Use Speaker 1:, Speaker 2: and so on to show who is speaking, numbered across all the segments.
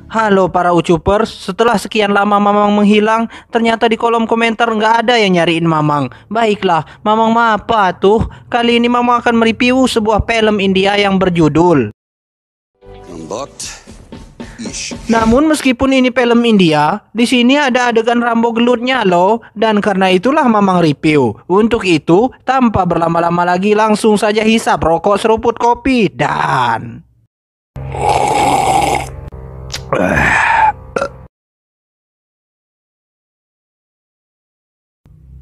Speaker 1: Halo para ucupers, setelah sekian lama Mamang menghilang, ternyata di kolom komentar nggak ada yang nyariin Mamang. Baiklah, Mamang mah apa tuh? Kali ini Mamang akan mereview sebuah film India yang berjudul. Namun meskipun ini film India, di sini ada adegan Rambo gelutnya loh, dan karena itulah Mamang review. Untuk itu, tanpa berlama-lama lagi langsung saja hisap rokok seruput kopi dan...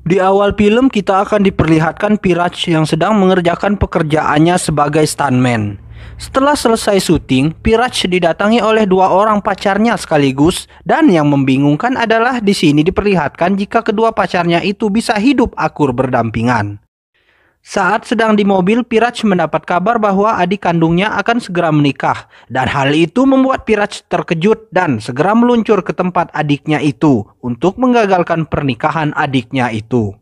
Speaker 1: Di awal film kita akan diperlihatkan Piraj yang sedang mengerjakan pekerjaannya sebagai stuntman. Setelah selesai syuting, Piraj didatangi oleh dua orang pacarnya sekaligus, dan yang membingungkan adalah di sini diperlihatkan jika kedua pacarnya itu bisa hidup akur berdampingan. Saat sedang di mobil, Piraj mendapat kabar bahwa adik kandungnya akan segera menikah, dan hal itu membuat Piraj terkejut dan segera meluncur ke tempat adiknya itu untuk menggagalkan pernikahan adiknya itu.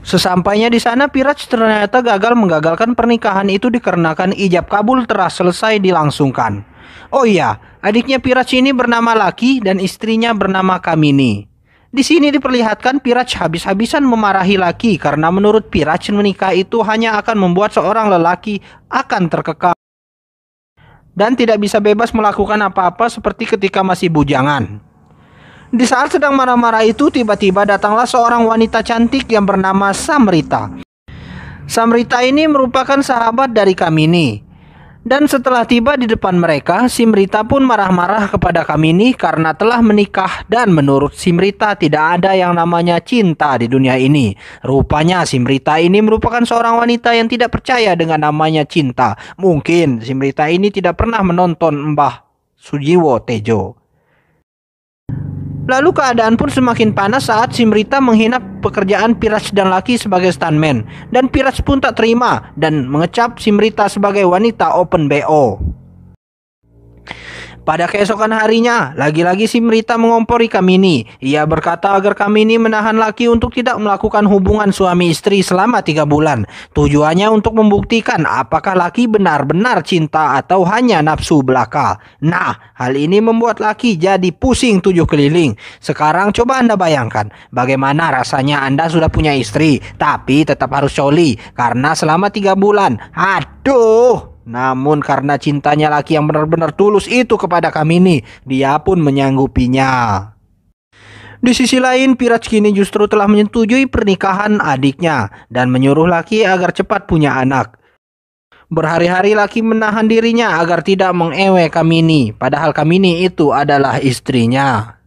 Speaker 1: Sesampainya di sana, Piraj ternyata gagal menggagalkan pernikahan itu dikarenakan ijab kabul telah selesai dilangsungkan. Oh iya, adiknya Piraj ini bernama Lucky dan istrinya bernama Kamini. Di sini diperlihatkan Piraj habis-habisan memarahi Lucky karena menurut Piraj menikah itu hanya akan membuat seorang lelaki akan terkekang dan tidak bisa bebas melakukan apa-apa seperti ketika masih bujangan. Di saat sedang marah-marah itu, tiba-tiba datanglah seorang wanita cantik yang bernama Samrita. Samrita ini merupakan sahabat dari Kamini. Dan setelah tiba di depan mereka, Simrita pun marah-marah kepada Kamini karena telah menikah dan menurut Simrita tidak ada yang namanya cinta di dunia ini. Rupanya Simrita ini merupakan seorang wanita yang tidak percaya dengan namanya cinta. Mungkin Simrita ini tidak pernah menonton Mbah Sujiwo Tejo. Lalu keadaan pun semakin panas saat Simrita menghina pekerjaan Piraj dan Lucky sebagai stuntman. Dan Piraj pun tak terima dan mengecap Simrita sebagai wanita open BO. Pada keesokan harinya, lagi-lagi Simrita mengompori Kamini. Ia berkata agar Kamini menahan Lucky untuk tidak melakukan hubungan suami istri selama 3 bulan. Tujuannya untuk membuktikan apakah Lucky benar-benar cinta atau hanya nafsu belaka. Nah, hal ini membuat Lucky jadi pusing 7 keliling. Sekarang coba Anda bayangkan, bagaimana rasanya Anda sudah punya istri, tapi tetap harus coli karena selama 3 bulan. Aduh! Namun karena cintanya Lucky yang benar-benar tulus itu kepada Kamini, dia pun menyanggupinya. Di sisi lain, Piraj kini justru telah menyetujui pernikahan adiknya dan menyuruh Lucky agar cepat punya anak. Berhari-hari Lucky menahan dirinya agar tidak mengewe Kamini, padahal Kamini itu adalah istrinya.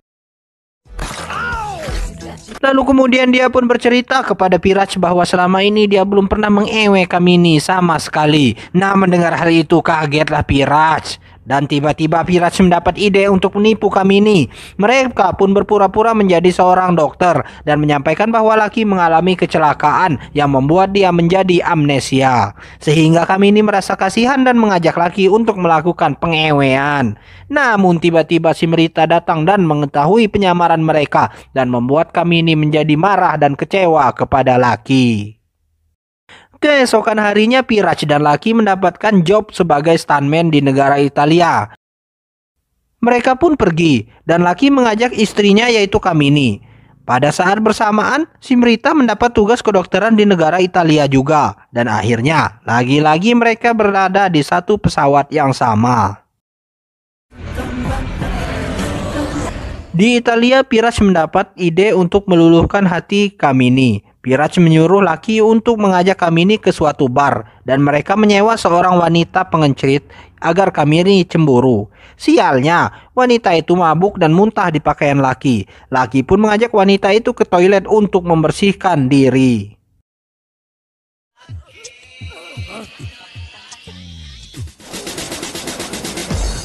Speaker 1: Lalu kemudian dia pun bercerita kepada Piraj bahwa selama ini dia belum pernah mengewe Kamini sama sekali. Nah, mendengar hal itu kagetlah Piraj. Dan tiba-tiba Piraj mendapat ide untuk menipu Kamini. Mereka pun berpura-pura menjadi seorang dokter dan menyampaikan bahwa Lucky mengalami kecelakaan yang membuat dia menjadi amnesia. Sehingga Kamini merasa kasihan dan mengajak Lucky untuk melakukan pengewean. Namun tiba-tiba Simrita datang dan mengetahui penyamaran mereka dan membuat Kamini menjadi marah dan kecewa kepada Lucky. Keesokan harinya Piraj dan Lucky mendapatkan job sebagai stuntman di negara Italia. Mereka pun pergi dan Lucky mengajak istrinya yaitu Kamini. Pada saat bersamaan, Simrita mendapat tugas kedokteran di negara Italia juga. Dan akhirnya, lagi-lagi mereka berada di satu pesawat yang sama. Di Italia, Piraj mendapat ide untuk meluluhkan hati Kamini. Piraj menyuruh Lucky untuk mengajak Kamini ke suatu bar dan mereka menyewa seorang wanita pengencrit agar Kamini cemburu. Sialnya, wanita itu mabuk dan muntah di pakaian Lucky. Lucky pun mengajak wanita itu ke toilet untuk membersihkan diri.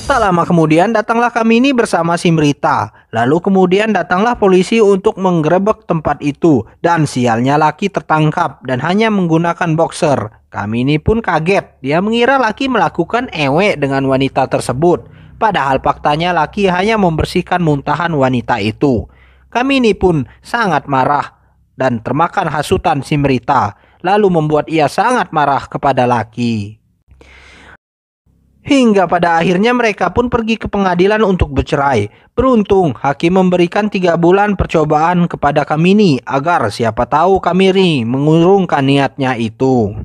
Speaker 1: Tak lama kemudian datanglah Kamini bersama Simrita. Lalu kemudian datanglah polisi untuk menggerebek tempat itu. Dan sialnya Lucky tertangkap dan hanya menggunakan boxer. Kamini pun kaget. Dia mengira Lucky melakukan ewe dengan wanita tersebut. Padahal faktanya Lucky hanya membersihkan muntahan wanita itu. Kamini pun sangat marah dan termakan hasutan Simrita. Lalu membuat ia sangat marah kepada Lucky. Hingga pada akhirnya mereka pun pergi ke pengadilan untuk bercerai. Beruntung hakim memberikan 3 bulan percobaan kepada Kamini agar siapa tahu Kamini mengurungkan niatnya itu.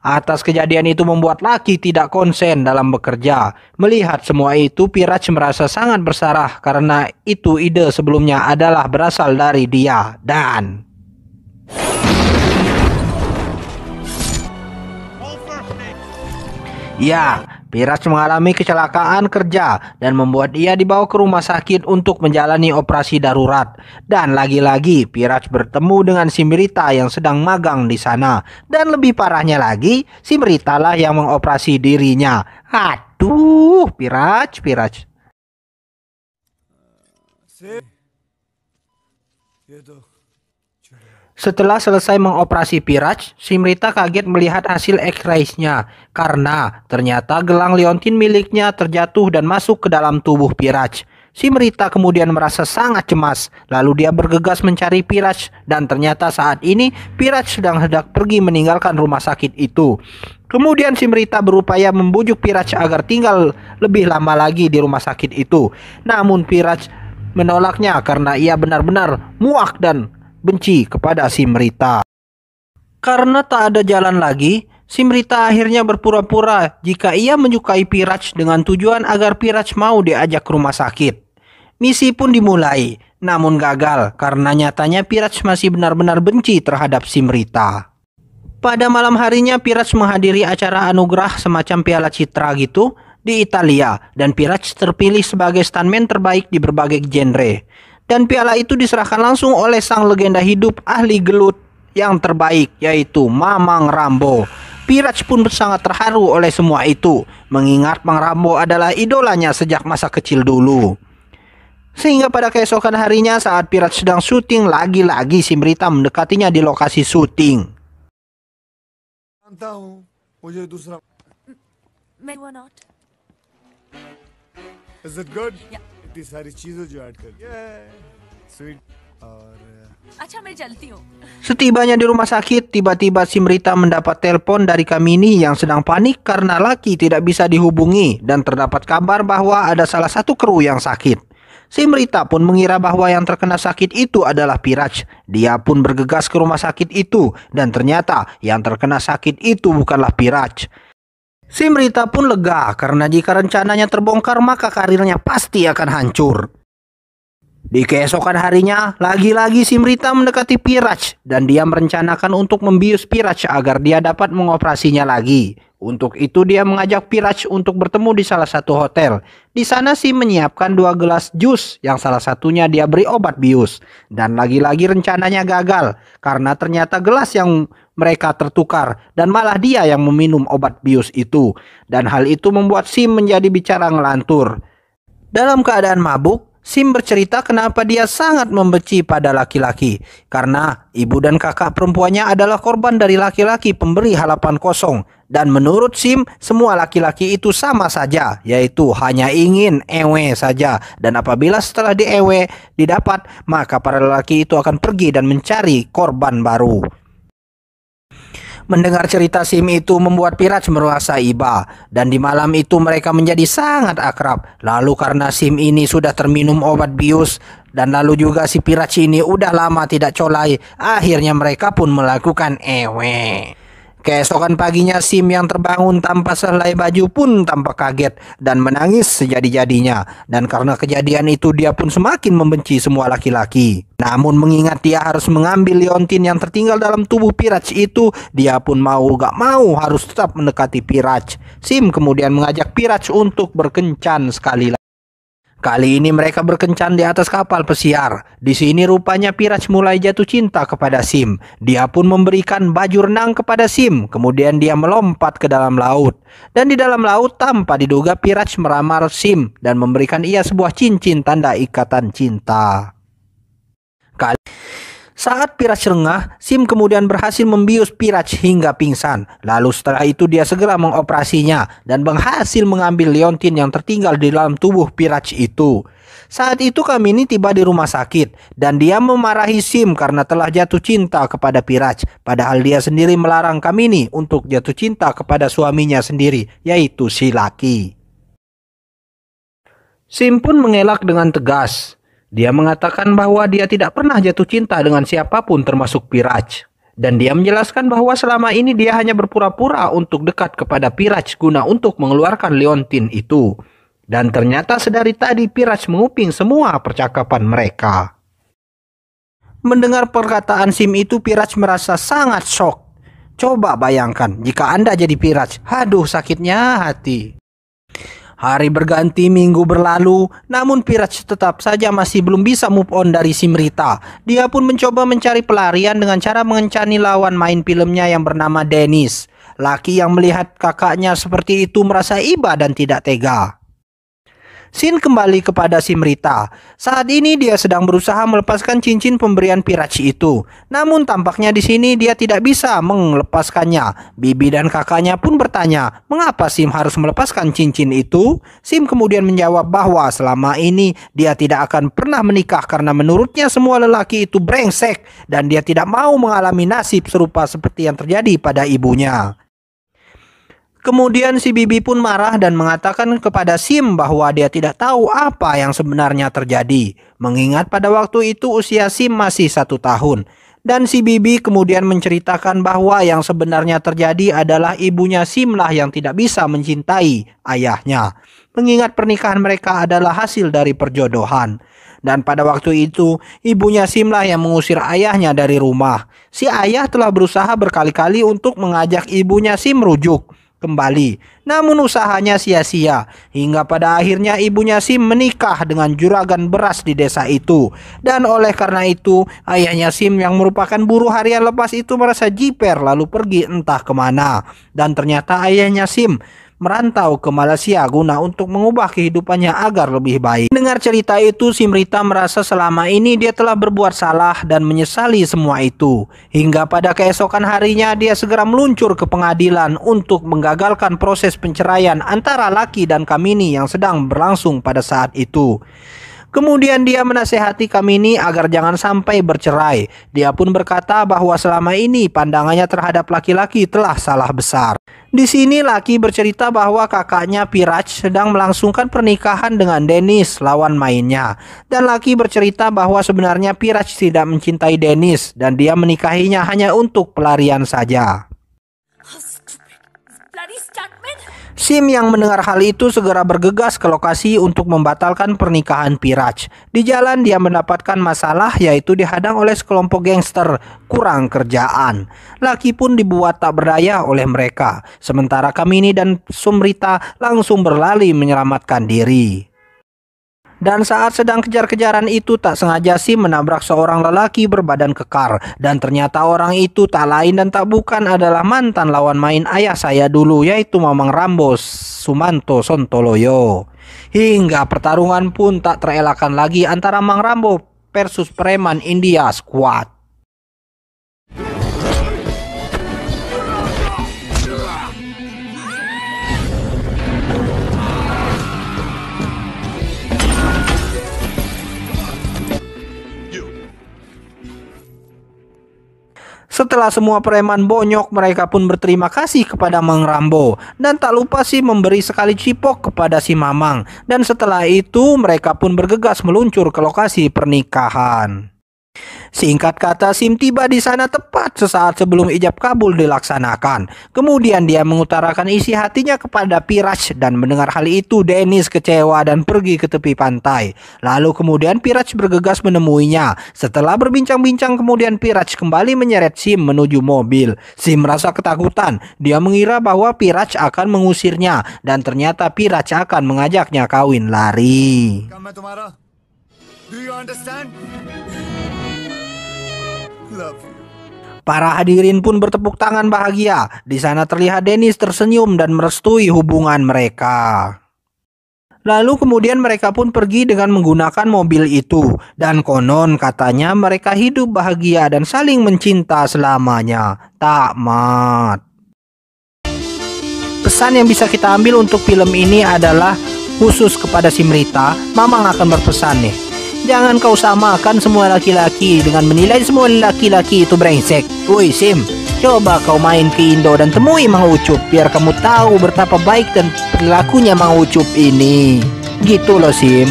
Speaker 1: Atas kejadian itu membuat laki tidak konsen dalam bekerja. Melihat semua itu, Piraj merasa sangat bersalah karena itu ide sebelumnya adalah berasal dari dia. Dan ya, Piraj mengalami kecelakaan kerja dan membuat ia dibawa ke rumah sakit untuk menjalani operasi darurat. Dan lagi-lagi Piraj bertemu dengan Simrita yang sedang magang di sana. Dan lebih parahnya lagi, Simrita lah yang mengoperasi dirinya. Aduh, Piraj. Setelah selesai mengoperasi Piraj, Simrita kaget melihat hasil X-ray-nya karena ternyata gelang liontin miliknya terjatuh dan masuk ke dalam tubuh Piraj. Simrita kemudian merasa sangat cemas, lalu dia bergegas mencari Piraj dan ternyata saat ini Piraj sedang hendak pergi meninggalkan rumah sakit itu. Kemudian Simrita berupaya membujuk Piraj agar tinggal lebih lama lagi di rumah sakit itu. Namun Piraj menolaknya karena ia benar-benar muak dan benci kepada Simrita. Karena tak ada jalan lagi, Simrita akhirnya berpura-pura jika ia menyukai Piraj dengan tujuan agar Piraj mau diajak ke rumah sakit. Misi pun dimulai, namun gagal karena nyatanya Piraj masih benar-benar benci terhadap Simrita. Pada malam harinya Piraj menghadiri acara anugerah semacam Piala Citra gitu di Italia dan Piraj terpilih sebagai stuntman terbaik di berbagai genre. Dan piala itu diserahkan langsung oleh sang legenda hidup ahli gelut yang terbaik, yaitu Mamang Rambo. Piraj pun sangat terharu oleh semua itu, mengingat Mang Rambo adalah idolanya sejak masa kecil dulu. Sehingga pada keesokan harinya saat Piraj sedang syuting, lagi-lagi Simrita mendekatinya di lokasi syuting.
Speaker 2: Is it good? Yeah. इतनी सारी चीजें जो ऐड कर sweet और
Speaker 3: अच्छा मैं चलती हूँ.
Speaker 1: Setibanya di rumah sakit, tiba-tiba Simrita mendapat telepon dari Kamini yang sedang panik karena laki tidak bisa dihubungi dan terdapat kabar bahwa ada salah satu kru yang sakit. Simrita pun mengira bahwa yang terkena sakit itu adalah Piraj. Dia pun bergegas ke rumah sakit itu dan ternyata yang terkena sakit itu bukanlah Piraj. Simrita pun lega karena jika rencananya terbongkar maka karirnya pasti akan hancur. Di keesokan harinya, lagi-lagi Simrita mendekati Piraj dan dia merencanakan untuk membius Piraj agar dia dapat mengoperasinya lagi. Untuk itu dia mengajak Piraj untuk bertemu di salah satu hotel. Di sana Sim menyiapkan 2 gelas jus yang salah satunya dia beri obat bius. Dan lagi-lagi rencananya gagal karena ternyata gelas yang mereka tertukar dan malah dia yang meminum obat bius itu. Dan hal itu membuat Sim menjadi bicara ngelantur. Dalam keadaan mabuk, Sim bercerita kenapa dia sangat membenci pada laki-laki karena ibu dan kakak perempuannya adalah korban dari laki-laki pemberi halapan kosong. Dan menurut Sim, semua laki-laki itu sama saja, yaitu hanya ingin ewe saja. Dan apabila setelah diewe didapat, maka para lelaki itu akan pergi dan mencari korban baru. Mendengar cerita Sim itu membuat Piraj merasa iba. Dan di malam itu mereka menjadi sangat akrab. Lalu karena Sim ini sudah terminum obat bius dan lalu juga si Piraj ini udah lama tidak colai, akhirnya mereka pun melakukan ewe. Keesokan paginya Sim yang terbangun tanpa sehelai baju pun tampak kaget dan menangis sejadi-jadinya. Dan karena kejadian itu dia pun semakin membenci semua laki-laki. Namun mengingat dia harus mengambil liontin yang tertinggal dalam tubuh Piraj itu, dia pun mau gak mau harus tetap mendekati Piraj. Sim kemudian mengajak Piraj untuk berkencan sekali lagi. Kali ini mereka berkencan di atas kapal pesiar. Di sini rupanya Piraj mulai jatuh cinta kepada Sim. Dia pun memberikan baju renang kepada Sim. Kemudian dia melompat ke dalam laut. Dan di dalam laut tanpa diduga Piraj meramar Sim dan memberikan ia sebuah cincin tanda ikatan cinta. Saat Piraj lengah, Sim kemudian berhasil membius Piraj hingga pingsan. Lalu setelah itu dia segera mengoperasinya dan berhasil mengambil liontin yang tertinggal di dalam tubuh Piraj itu. Saat itu Kamini tiba di rumah sakit dan dia memarahi Sim karena telah jatuh cinta kepada Piraj. Padahal dia sendiri melarang Kamini untuk jatuh cinta kepada suaminya sendiri, yaitu si laki. Sim pun mengelak dengan tegas. Dia mengatakan bahwa dia tidak pernah jatuh cinta dengan siapapun termasuk Piraj. Dan dia menjelaskan bahwa selama ini dia hanya berpura-pura untuk dekat kepada Piraj guna untuk mengeluarkan Leontin itu. Dan ternyata sedari tadi Piraj menguping semua percakapan mereka. Mendengar perkataan Sim itu, Piraj merasa sangat shock. Coba bayangkan jika Anda jadi Piraj. Aduh, sakitnya hati. Hari berganti, minggu berlalu, namun Piraj tetap saja masih belum bisa move on dari Simrita. Dia pun mencoba mencari pelarian dengan cara mengencani lawan main filmnya yang bernama Dennis. Laki yang melihat kakaknya seperti itu merasa iba dan tidak tega. Scene kembali kepada Simrita. Saat ini dia sedang berusaha melepaskan cincin pemberian Piraj itu. Namun tampaknya di sini dia tidak bisa melepaskannya. Bibi dan kakaknya pun bertanya, mengapa Sim harus melepaskan cincin itu? Sim kemudian menjawab bahwa selama ini dia tidak akan pernah menikah karena menurutnya semua lelaki itu brengsek dan dia tidak mau mengalami nasib serupa seperti yang terjadi pada ibunya. Kemudian si Bibi pun marah dan mengatakan kepada Sim bahwa dia tidak tahu apa yang sebenarnya terjadi. Mengingat pada waktu itu usia Sim masih 1 tahun. Dan si Bibi kemudian menceritakan bahwa yang sebenarnya terjadi adalah ibunya Sim lah yang tidak bisa mencintai ayahnya. Mengingat pernikahan mereka adalah hasil dari perjodohan. Dan pada waktu itu, ibunya Sim lah yang mengusir ayahnya dari rumah. Si ayah telah berusaha berkali-kali untuk mengajak ibunya Sim rujuk kembali, namun usahanya sia-sia hingga pada akhirnya ibunya Sim menikah dengan juragan beras di desa itu. Dan oleh karena itu ayahnya Sim yang merupakan buruh harian lepas itu merasa jiper lalu pergi entah kemana. Dan ternyata ayahnya Sim merantau ke Malaysia guna untuk mengubah kehidupannya agar lebih baik. Dengar cerita itu, Simrita merasa selama ini dia telah berbuat salah dan menyesali semua itu. Hingga pada keesokan harinya dia segera meluncur ke pengadilan untuk menggagalkan proses penceraian antara laki dan Kamini yang sedang berlangsung pada saat itu. Kemudian dia menasehati Kamini agar jangan sampai bercerai. Dia pun berkata bahwa selama ini pandangannya terhadap laki-laki telah salah besar. Di sini laki bercerita bahwa kakaknya Piraj sedang melangsungkan pernikahan dengan Dennis, lawan mainnya. Dan laki bercerita bahwa sebenarnya Piraj tidak mencintai Dennis dan dia menikahinya hanya untuk pelarian saja.
Speaker 3: Bloody stuntman!
Speaker 1: Sim yang mendengar hal itu segera bergegas ke lokasi untuk membatalkan pernikahan Piraj. Di jalan dia mendapatkan masalah, yaitu dihadang oleh sekelompok gangster kurang kerjaan. Laki pun dibuat tak berdaya oleh mereka. Sementara Kamini dan Sumrita langsung berlari menyelamatkan diri. Dan saat sedang kejar-kejaran itu tak sengaja Sim menabrak seorang lelaki berbadan kekar. Dan ternyata orang itu tak lain dan tak bukan adalah mantan lawan main ayah saya dulu, yaitu Mamang Rambo Sumanto Sontoloyo. Hingga pertarungan pun tak terelakkan lagi antara Mang Rambo versus preman India Squad. Setelah semua preman bonyok, mereka pun berterima kasih kepada Mang Rambo. Dan tak lupa sih memberi sekali cipok kepada si Mamang. Dan setelah itu mereka pun bergegas meluncur ke lokasi pernikahan. Singkat kata, Sim tiba di sana tepat sesaat sebelum ijab kabul dilaksanakan. Kemudian dia mengutarakan isi hatinya kepada Piraj dan mendengar hal itu Dennis kecewa dan pergi ke tepi pantai. Lalu kemudian Piraj bergegas menemuinya. Setelah berbincang-bincang kemudian Piraj kembali menyeret Sim menuju mobil. Sim merasa ketakutan. Dia mengira bahwa Piraj akan mengusirnya dan ternyata Piraj akan mengajaknya kawin lari.
Speaker 2: Come tumhara. Do you understand? Love you.
Speaker 1: Para hadirin pun bertepuk tangan bahagia. Di sana terlihat Dennis tersenyum dan merestui hubungan mereka. Lalu kemudian mereka pun pergi dengan menggunakan mobil itu. Dan konon katanya mereka hidup bahagia dan saling mencinta selamanya. Tamat. Pesan yang bisa kita ambil untuk film ini adalah Khusus kepada Simrita, Mamang akan berpesan nih. Jangan kau samakan semua laki-laki dengan menilai semua laki-laki itu brengsek. Woi Sim, coba kau main ke Indo dan temui Mang Ucup biar kamu tahu betapa baik dan perilakunya Mang Ucup ini. Gitu loh Sim.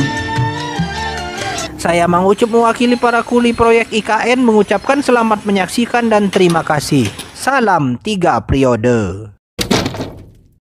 Speaker 1: Saya Mang Ucup mewakili para kuli proyek IKN mengucapkan selamat menyaksikan dan terima kasih. Salam 3 periode.